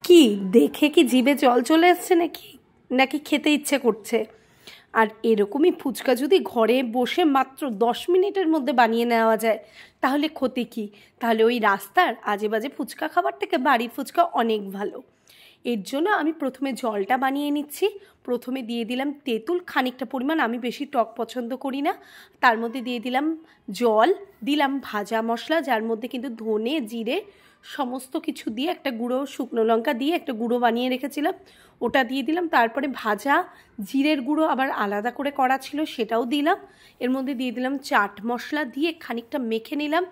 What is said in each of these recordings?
কি দেখে কি জিভে জল চলে আসছে নাকি নাকি খেতে ইচ্ছে করছে? আর এরকমই ফুচকা যদি ঘরে বসে মাত্র 10 মিনিটের মধ্যে বানিয়ে নেওয়া যায় তাহলে ক্ষতি কি? তাহলে ওই রাস্তার আজে বাজে ফুচকা খাবার থেকে বাড়ির ফুচকা অনেক ভালো। এর জন্য আমি প্রথমে জলটা বানিয়ে নিচ্ছি। প্রথমে দিয়ে দিলাম তেঁতুল খানিকটা পরিমাণ, আমি বেশি টক পছন্দ করি না। তার মধ্যে দিয়ে দিলাম জল, দিলাম ভাজা মশলা যার মধ্যে কিন্তু ধনে জিরে সমস্ত কিছু দিয়ে একটা গুঁড়ো, শুকনো লঙ্কা দিয়ে একটা গুঁড়ো বানিয়ে রেখেছিলাম, ওটা দিয়ে দিলাম। তারপরে ভাজা জিরের গুঁড়ো আবার আলাদা করে করা ছিল, সেটাও দিলাম। এর মধ্যে দিয়ে দিলাম চাট মশলা, দিয়ে খানিকটা মেখে নিলাম।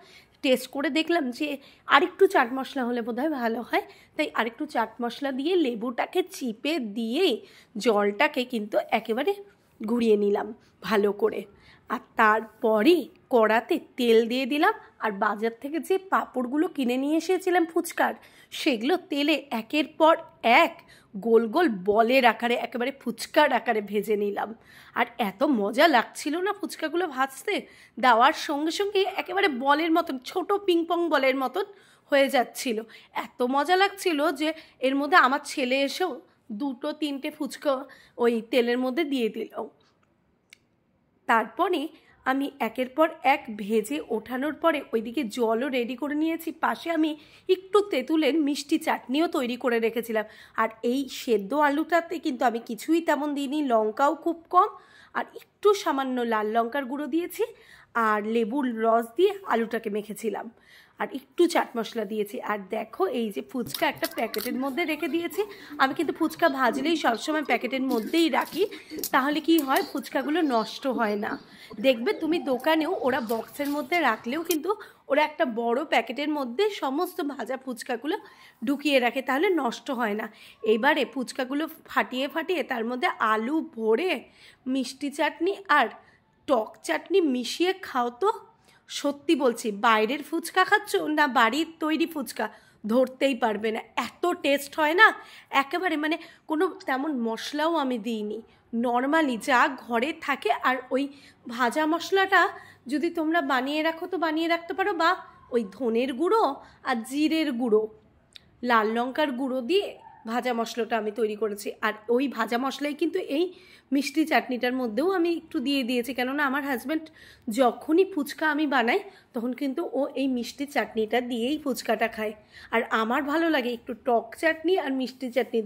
টেস্ট করে দেখলাম যে আরেকটু চাট মশলা হলে বোধহয় ভালো হয়, তাই আরেকটু চাট মশলা দিয়ে লেবুটাকে চিপে দিয়ে জলটাকে কিন্তু একেবারে ঘুরিয়ে নিলাম ভালো করে। আর তারপরে কড়াতে তেল দিয়ে দিলাম, আর বাজার থেকে যে পাঁপড়গুলো কিনে নিয়ে এসেছিলাম ফুচকার, সেগুলো তেলে একের পর এক গোল গোল বলের আকারে একেবারে ফুচকার আকারে ভেজে নিলাম। আর এত মজা লাগছিল না ফুচকাগুলো ভাজতে, দেওয়ার সঙ্গে সঙ্গে একেবারে বলের মতন, ছোট পিংপং বলের মতন হয়ে যাচ্ছিল। এত মজা লাগছিল যে এর মধ্যে আমার ছেলে এসেও 2-3টে ফুচকা ওই তেলের মধ্যে দিয়ে দিল। তারপরে আমি একের পর এক ভেজে ওঠানোর পরে ওইদিকে জলও রেডি করে নিয়েছি, পাশে আমি একটু তেঁতুলের মিষ্টি চাটনিও তৈরি করে রেখেছিলাম। আর এই সেদ্ধ আলুটাতে কিন্তু আমি কিছুই তেমন দিইনি, লঙ্কাও খুব কম, আর একটু সামান্য লাল লঙ্কার গুঁড়ো দিয়েছি, আর লেবুর রস দিয়ে আলুটাকে মেখেছিলাম, আর একটু চাট মশলা দিয়েছি। আর দেখো এই যে ফুচকা একটা প্যাকেটের মধ্যে রেখে দিয়েছি। আমি কিন্তু ফুচকা ভাজলেই সবসময় প্যাকেটের মধ্যেই রাখি, তাহলে কি হয় ফুচকাগুলো নষ্ট হয় না। দেখবে তুমি দোকানেও ওরা বক্সের মধ্যে রাখলেও কিন্তু ওরা একটা বড় প্যাকেটের মধ্যে সমস্ত ভাজা ফুচকাগুলো ঢুকিয়ে রাখে, তাহলে নষ্ট হয় না। এবারে ফুচকাগুলো ফাটিয়ে ফাটিয়ে তার মধ্যে আলু ভরে মিষ্টি চাটনি আর টক চাটনি মিশিয়ে খাও তো, সত্যি বলছি বাইরের ফুচকা খাচ্ছ না বাড়ির তৈরি ফুচকা ধরতেই পারবে না, এত টেস্ট হয় না একেবারে। মানে কোনো তেমন মশলাও আমি দিইনি, নর্মালি যা ঘরে থাকে। আর ওই ভাজা মশলাটা যদি তোমরা বানিয়ে রাখো তো বানিয়ে রাখতে পারো, বা ওই ধনের গুঁড়ো আর জিরের গুঁড়ো, লাল লঙ্কার গুঁড়ো দিয়ে ভাজা মশলাটা আমি তৈরি করেছি। আর ওই ভাজা মশলাই কিন্তু এই মিষ্টি চাটনিটার মধ্যেও আমি একটু দিয়ে দিয়েছি, কেননা আমার হাজব্যান্ড যখনই ফুচকা আমি বানাই তখন কিন্তু ও এই মিষ্টি চাটনিটা দিয়েই ফুচকাটা খায়। আর আমার ভালো লাগে একটু টক চাটনি আর মিষ্টি চাটনি